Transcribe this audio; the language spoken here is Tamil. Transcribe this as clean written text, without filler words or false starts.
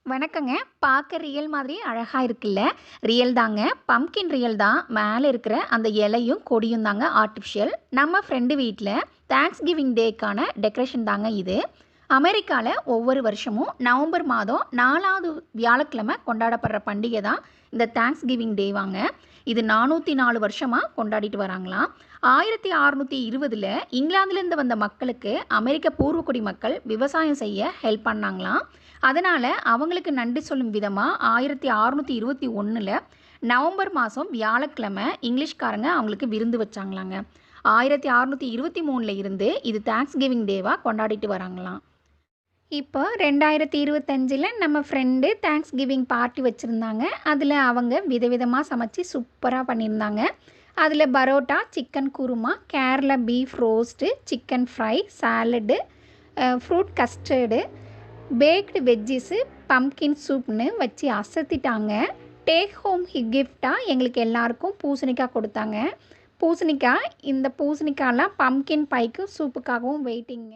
வணக்கங்க. பார்க்க ரியல் மாதிரி அழகா இருக்குல்ல. ரியல் தாங்க. பம்ப்கின் ரியல் தான். மேல இருக்கிற அந்த இலையும், கொடியும் தாங்க ஆர்ட்டிஃபிஷியல். நம்ம ஃப்ரெண்டு வீட்ல தேங்க்ஸ் கிவிங் டேக்கான டெக்கரேஷன் தாங்க இது. அமெரிக்கால ஒவ்வொரு வருஷமும் நவம்பர் மாதம் 4வது வியாழக்கிழமை கொண்டாடப்படுற பண்டிகை தான் இந்த தேங்க்ஸ் கிவிங் டேவாங்க. இது 404 வருஷமா கொண்டாடிட்டு வராங்களாம். 1620ல இங்கிலாந்துலேருந்து வந்த மக்களுக்கு அமெரிக்க பூர்வக்குடி மக்கள் விவசாயம் செய்ய ஹெல்ப் பண்ணாங்களாம். அதனால் அவங்களுக்கு நன்றி சொல்லும் விதமாக 1621ல் நவம்பர் மாதம் வியாழக்கிழமை இங்கிலீஷ்காரங்க அவங்களுக்கு விருந்து வச்சாங்களாங்க. 1623ல் இருந்து இது தேங்க்ஸ் கிவிங் டேவாக கொண்டாடிட்டு வராங்களாம். இப்போ 2025ல் நம்ம ஃப்ரெண்டு தேங்க்ஸ் கிவிங் பார்ட்டி வச்சுருந்தாங்க. அதில் அவங்க விதவிதமாக சமைச்சு சூப்பராக பண்ணியிருந்தாங்க. அதில் parotta, chicken kurma, Kerala beef roast, chicken fry, salad, fruit custard, baked veggies, pumpkin சூப்னு வச்சு அசத்திட்டாங்க. டேக் ஹோம் கிஃப்டாக எங்களுக்கு எல்லாருக்கும் பூசணிக்காய் கொடுத்தாங்க. இந்த பூசணிக்காயெலாம் பம்ப்கின் பைக்கும் சூப்புக்காகவும் வெயிட்டிங்க.